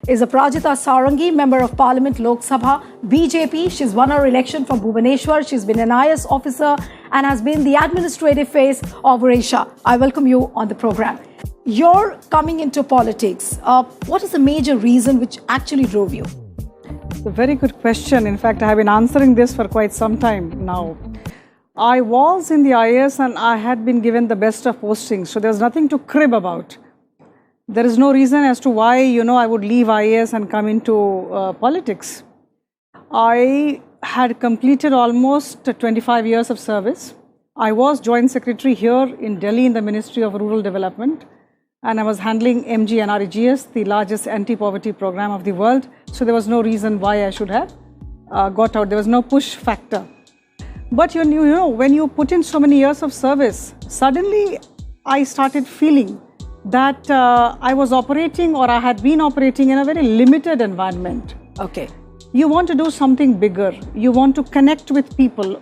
is Aparajita Sarangi, Member of Parliament, Lok Sabha, BJP. She's won her election from Bhubaneswar. She's been an IS officer and has been the administrative face of Odisha. I welcome you on the program. You're coming into politics. What is the major reason which actually drove you? It's a very good question. In fact, I have been answering this for quite some time now. I was in the IS and I had been given the best of postings, so there's nothing to crib about. There is no reason as to why, I would leave IS and come into politics. I had completed almost 25 years of service. I was Joint Secretary here in Delhi in the Ministry of Rural Development, and I was handling MGNREGS, the largest anti-poverty program of the world. So there was no reason why I should have got out. There was no push factor. But when you put in so many years of service, suddenly I started feeling that I was operating, or I had been operating, in a very limited environment. Okay. You want to do something bigger. You want to connect with people.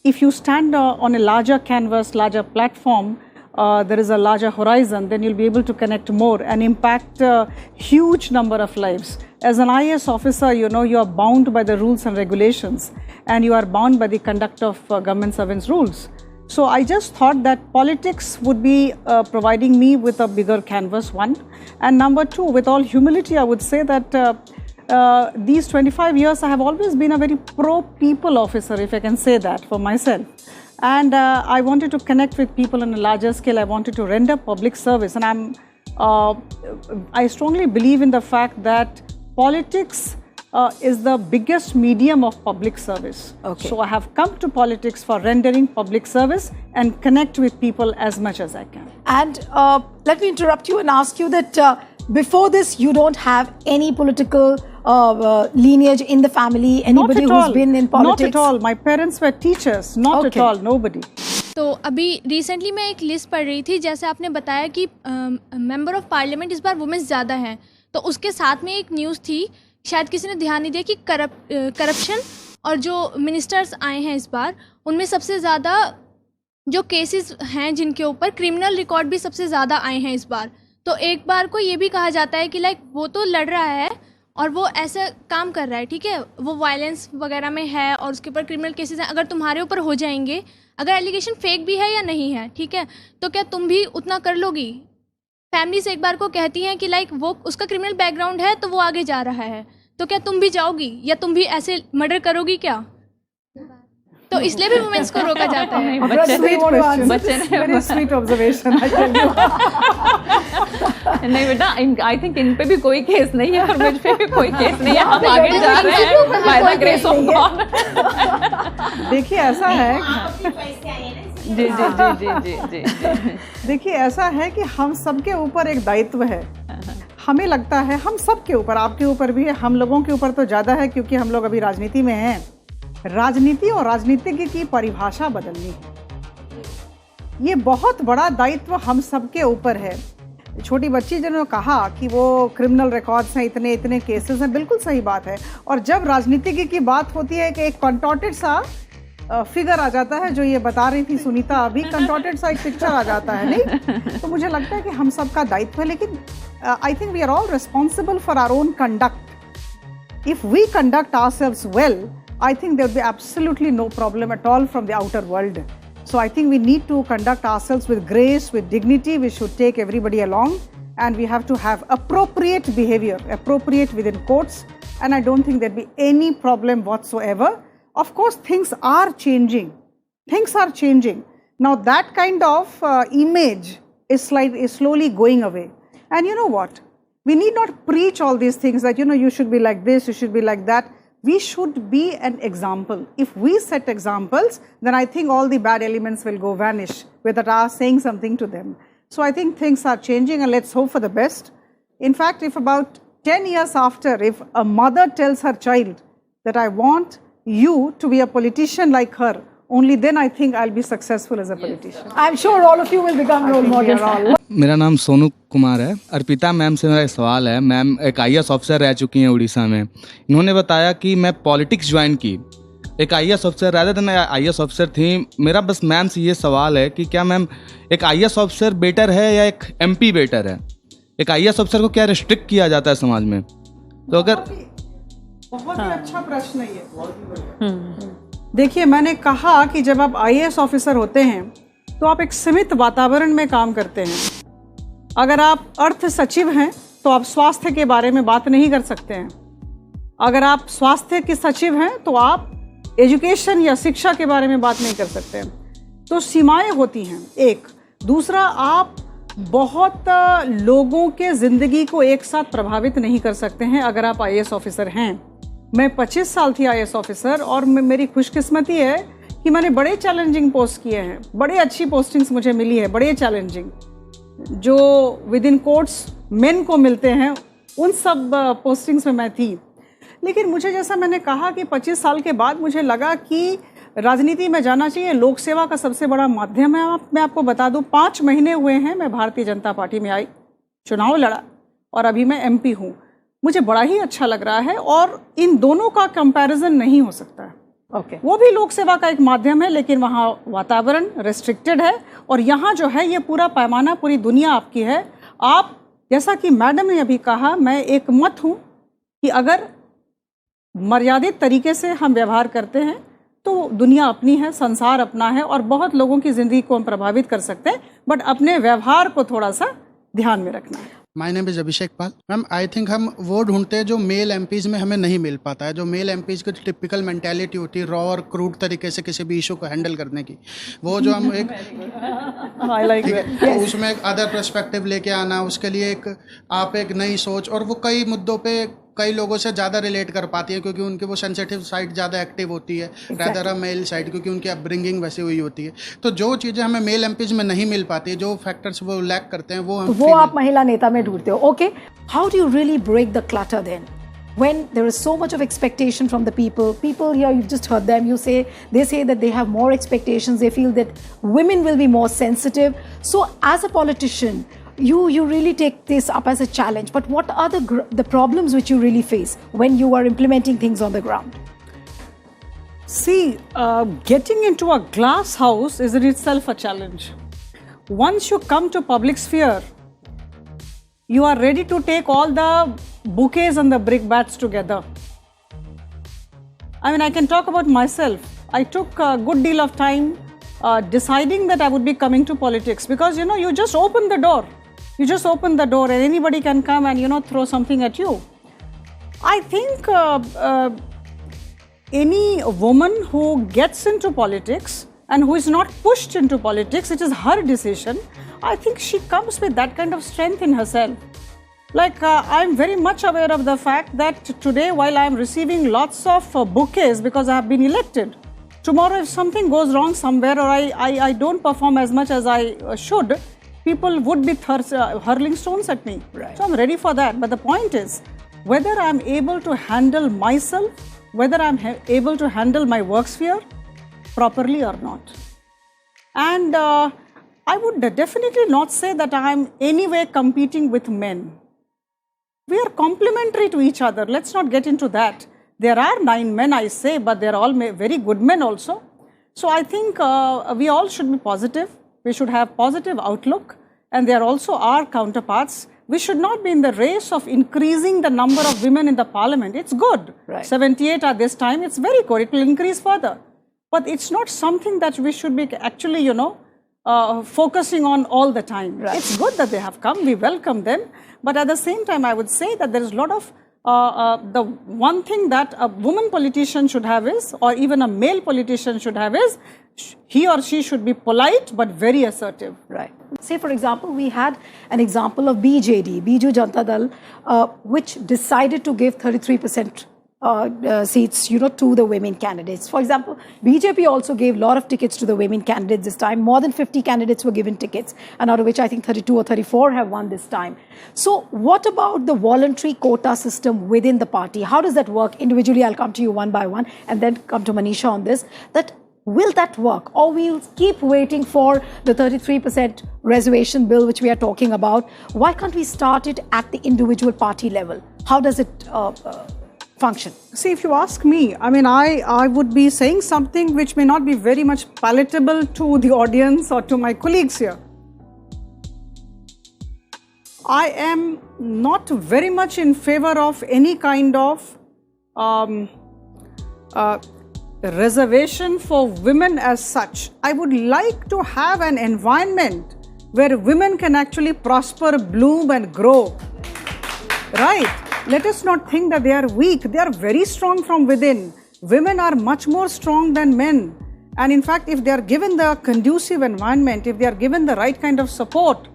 If you stand on a larger canvas, larger platform, there is a larger horizon, then you'll be able to connect more and impact a huge number of lives. As an IS officer, you are bound by the rules and regulations, and you are bound by the conduct of government servants' rules. So I just thought that politics would be providing me with a bigger canvas, one. And number two, with all humility, I would say that these 25 years, I have always been a very pro-people officer, if I can say that for myself. And I wanted to connect with people on a larger scale. I wanted to render public service. And I strongly believe in the fact that politics is the biggest medium of public service. Okay. So I have come to politics for rendering public service and connect with people as much as I can. And let me interrupt you and ask you that before this, you don't have any political lineage in the family, anybody who's been in politics? Not at all. My parents were teachers. Not at all. Nobody. तो अभी recently मैं एक list पढ़ रही थी, जैसे आपने बताया कि मेंबर ऑफ पार्लियामेंट इस बार वुमेन्स ज़्यादा हैं, तो उसके साथ में एक न्यूज़ थी, शायद किसी ने ध्यान नहीं दिया, कि करप्शन और जो मिनिस्टर्स आए हैं इस बार, उनमें सबसे ज़्यादा जो केसेस हैं जिनके ऊपर क्रिमिनल रिकॉर्ड भी सबसे ज़्यादा आए हैं इस बार. तो एक बार को ये भी कहा जाता है कि वो तो लड़ रहा है और वो ऐसा काम कर रहा है, ठीक है, वो वायलेंस वगैरह में है और उसके ऊपर क्रिमिनल केसेस हैं, अगर तुम्हारे ऊपर हो जाएंगे, अगर एलिगेशन फेक भी है या नहीं है, ठीक है, तो क्या तुम भी उतना कर लोगी? फैमिली से एक बार को कहती हैं कि वो उसका क्रिमिनल बैकग्राउंड है तो वो आगे जा रहा है, तो क्या तुम भी जाओगी या तुम भी ऐसे मर्डर करोगी क्या? तो इसलिए भी वुमेन्स को रोका जाता है. Very sweet observation, I tell you. नहीं बेटा, आई थिंक इन पे भी कोई केस नहीं है और मुझ पे भी कोई केस नहीं है. हम आगे जा रहे हैं by the grace of God. देखिए ऐसा है, जी जी जी जी जी जी. देखिए ऐसा है कि हम सबके ऊपर एक दायित्व है. हमें लगता है हम सबके ऊपर, आपके ऊपर भी है, हम लोगों के ऊपर तो ज़्यादा है क्योंकि हम लोग अभी राजनीति में हैं. राजनीति और राजनीतिज्ञ की परिभाषा बदलनी है. ये बहुत बड़ा दायित्व हम सबके ऊपर है. छोटी बच्ची जिन्होंने कहा कि वो क्रिमिनल रिकॉर्ड्स हैं, इतने इतने केसेस हैं, बिल्कुल सही बात है. और जब राजनीतिज्ञ की बात होती है कि एक कंटॉर्टेड सा फिगर आ जाता है, जो ये बता रही थी सुनीता अभी, कंटॉर्टेड सा एक पिक्चर आ जाता है, नहीं? तो मुझे लगता है कि हम सबका दायित्व है, लेकिन I think we are all responsible for our own conduct. If we conduct ourselves well, I think there will be absolutely no problem at all from the outer world. So I think we need to conduct ourselves with grace, with dignity. We should take everybody along, and we have to have appropriate behavior, appropriate within courts, and I don't think there'll be any problem whatsoever. Of course, things are changing. Things are changing. Now that kind of image is slowly going away. And you know what? We need not preach all these things that, you should be like this, you should be like that. We should be an example. If we set examples, then I think all the bad elements will go vanish without us saying something to them. So I think things are changing, and let's hope for the best. In fact, if about 10 years after, if a mother tells her child that I want you to be a politician like her, only then I think I'll be successful as a politician. I'm sure all of you will become role models. मेरा नाम सोनू कुमार है. Arpita ma'am से मेरा एक सवाल है. Ma'am एक IAS officer रह चुकी हैं उड़ीसा में. इन्होंने बताया कि मैं पॉलिटिक्स ज्वाइन की, एक IAS ऑफिसर रहते थे, मैं IAS ऑफिसर थी. मेरा बस मैम से ये सवाल है कि क्या मैम एक IAS ऑफिसर बेटर है या एक MP बेटर है? एक IAS ऑफिसर को क्या रिस्ट्रिक्ट किया जाता है समाज में? तो अगर बहुत ही अच्छा प्रश्न है ये। देखिए, मैंने कहा कि जब आप आईएएस ऑफिसर होते हैं तो आप एक सीमित वातावरण में काम करते हैं। अगर आप अर्थ सचिव हैं तो आप स्वास्थ्य के बारे में बात नहीं कर सकते हैं। अगर आप स्वास्थ्य के सचिव हैं तो आप एजुकेशन या शिक्षा के बारे में बात नहीं कर सकते हैं। तो सीमाएं होती हैं। एक दूसरा, आप बहुत लोगों के ज़िंदगी को एक साथ प्रभावित नहीं कर सकते हैं अगर आप आईएएस ऑफिसर हैं। मैं 25 साल थी आईएएस ऑफिसर और मेरी खुशकिस्मती है कि मैंने बड़े चैलेंजिंग पोस्ट किए हैं, बड़ी अच्छी पोस्टिंग्स मुझे मिली है, बड़े चैलेंजिंग, जो विद इन कोर्ट्स मेन को मिलते हैं, उन सब पोस्टिंग्स में मैं थी। लेकिन मुझे, जैसा मैंने कहा कि 25 साल के बाद मुझे लगा कि राजनीति में जाना चाहिए। लोक सेवा का सबसे बड़ा माध्यम है। मैं आपको बता दूं, 5 महीने हुए हैं मैं भारतीय जनता पार्टी में आई, चुनाव लड़ा और अभी मैं एमपी हूँ। मुझे बड़ा ही अच्छा लग रहा है और इन दोनों का कंपैरिजन नहीं हो सकता है। ओके, वो भी लोक सेवा का एक माध्यम है, लेकिन वहाँ वातावरण रेस्ट्रिक्टेड है और यहाँ जो है ये पूरा पैमाना, पूरी दुनिया आपकी है। आप, जैसा कि मैडम ने अभी कहा, मैं एक मत हूँ कि अगर मर्यादित तरीके से हम व्यवहार करते हैं तो दुनिया अपनी है, संसार अपना है और बहुत लोगों की ज़िंदगी को हम प्रभावित कर सकते हैं, बट अपने व्यवहार को थोड़ा सा ध्यान में रखना है। My name is Abhishek Pal. Ma'am, I think हम वो ढूंढते हैं जो मेल एमपीज़ में हमें नहीं मिल पाता है। जो मेल एमपीज़ की टिपिकल मेंटालिटी होती है, रॉ और क्रूड तरीके से किसी भी इशू को हैंडल करने की, वो जो हम एक उसमें एक अदर पर्सपेक्टिव लेके आना, उसके लिए एक आप एक नई सोच, और वो कई मुद्दों पे कई लोगों से ज़्यादा रिलेट कर पाती है क्योंकि उनकी वो सेंसिटिव साइड ज़्यादा एक्टिव होती है रादर अ मेल साइड, क्योंकि उनकी अपब्रिंगिंग वैसी हुई होती है। तो जो चीज़ें हमें मेल एमपीज में नहीं मिल पाती है, जो फैक्टर्स वो लैक करते हैं, वो आप महिला नेता में ढूंढते हो। Okay, how do you really break the clutter then when there is so much of expectation from the people here, you've just heard them, they say that they have more expectations, they feel that women will be more sensitive. So as a politician, you really take this up as a challenge, but what are the problems which you really face when you are implementing things on the ground? See, getting into a glass house is in itself a challenge. Once you come to public sphere, you are ready to take all the bouquets and the brickbats together. I mean, I can talk about myself. I took a good deal of time deciding that I would be coming to politics, because you just open the door. You just open the door and anybody can come and throw something at you. I think any woman who gets into politics and who is not pushed into politics, it is her decision. I think she comes with that kind of strength in herself. Like, I'm very much aware of the fact that today, while I'm receiving lots of bouquets because I have been elected, tomorrow if something goes wrong somewhere or I don't perform as much as I should, people would be hurling stones at me. Right. So I'm ready for that. But the point is, whether I'm able to handle myself, whether I'm able to handle my work sphere properly or not. And I would definitely not say that I'm anyway competing with men. We are complementary to each other. Let's not get into that. There are 9 men, I say, but they're all very good men also. So I think we all should be positive. We should have positive outlook, and they are also our counterparts. We should not be in the race of increasing the number of women in the parliament. It's good. Right. 78 at this time, it's very good. It will increase further. But it's not something that we should be actually, focusing on all the time. Right. It's good that they have come. We welcome them. But at the same time, I would say that there is a lot of the one thing that a woman politician should have is, or even a male politician should have is, he or she should be polite but very assertive. Right. Say, for example, we had an example of BJD, Biju Janata Dal, which decided to give 33% seats, to the women candidates. For example, BJP also gave a lot of tickets to the women candidates this time. More than 50 candidates were given tickets, and out of which I think 32 or 34 have won this time. So what about the voluntary quota system within the party? How does that work? Individually, I'll come to you one by one and then come to Manisha on this. Will that work, or we'll keep waiting for the 33% reservation bill which we are talking about? Why can't we start it at the individual party level? How does it function? See, if you ask me, I mean, I would be saying something which may not be very much palatable to the audience or to my colleagues here. I am not very much in favor of any kind of reservation for women as such. I would like to have an environment where women can actually prosper, bloom and grow. Right? Let us not think that they are weak. They are very strong from within. Women are much more strong than men. And in fact, if they are given the conducive environment, if they are given the right kind of support,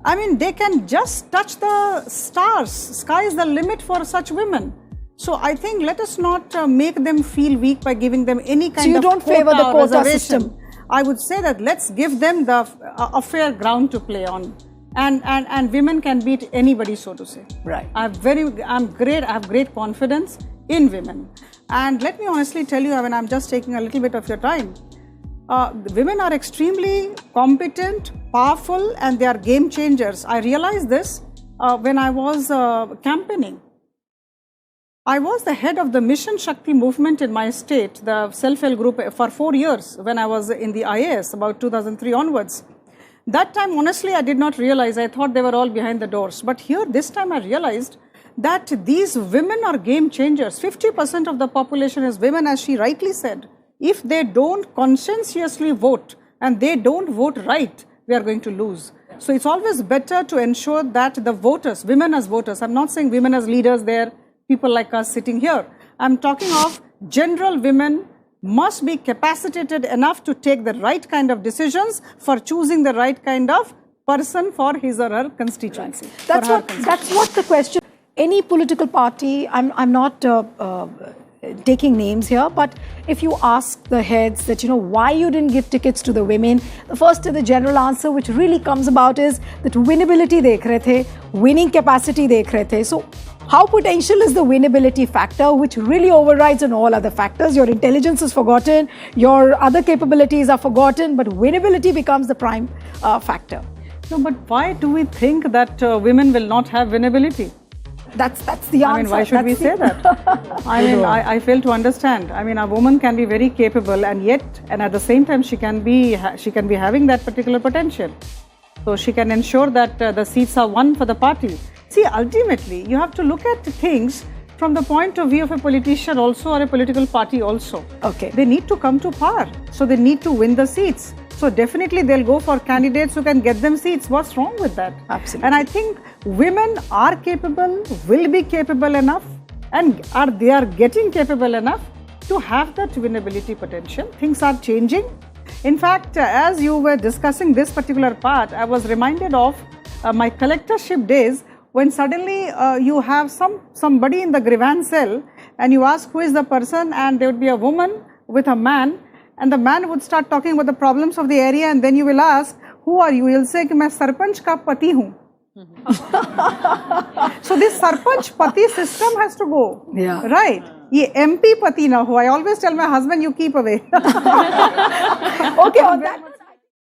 I mean, they can just touch the stars. Sky is the limit for such women. So I think let us not make them feel weak by giving them any kind of So you don't favor the quota reservation. system? I would say that let's give them a fair ground to play on. And women can beat anybody, so to say. Right. I have great confidence in women. And let me honestly tell you, I mean, I'm just taking a little bit of your time. Women are extremely competent, powerful, and they are game changers. I realized this when I was campaigning. I was the head of the Mission Shakti movement in my state, the self-help group, for 4 years when I was in the IAS, about 2003 onwards. That time, honestly, I did not realize. I thought they were all behind the doors. But here, this time I realized that these women are game changers. 50% of the population is women, as she rightly said. If they don't conscientiously vote and they don't vote right, we are going to lose. So it's always better to ensure that the voters, women as voters, I'm not saying women as leaders there, people like us sitting here. I'm talking of general women must be capacitated enough to take the right kind of decisions for choosing the right kind of person for his or her constituency. That's what the question. Any political party, I'm not taking names here, but if you ask the heads that, you know, why you didn't give tickets to the women, the first and the general answer which really comes about is that winnability dekh rahe the, winning capacity dekh rahe the. So how potential is the winnability factor, which really overrides on all other factors? Your intelligence is forgotten, your other capabilities are forgotten, but winnability becomes the prime factor. No, but why do we think that women will not have winnability? That's the answer. I mean, why should we say that? I mean, I fail to understand. I mean, a woman can be very capable, and at the same time, she can be having that particular potential. So she can ensure that the seats are won for the party. See, ultimately, you have to look at things from the point of view of a politician also, or a political party also. Okay. They need to come to power, so they need to win the seats. So definitely they'll go for candidates who can get them seats. What's wrong with that? Absolutely. And I think women are capable, will be capable enough, and they are getting capable enough to have that winnability potential. Things are changing. In fact, as you were discussing this particular part, I was reminded of my collectorship days, when suddenly you have somebody in the grievance cell and you ask who is the person, and there would be a woman with a man, and the man would start talking about the problems of the area, and then you will ask, who are you? He'll say, मैं सरपंच का पति हूँ. So this sarpanch pati system has to go. Yeah. Right. ये MP pati na ho. I always tell my husband, you keep away. Okay, on that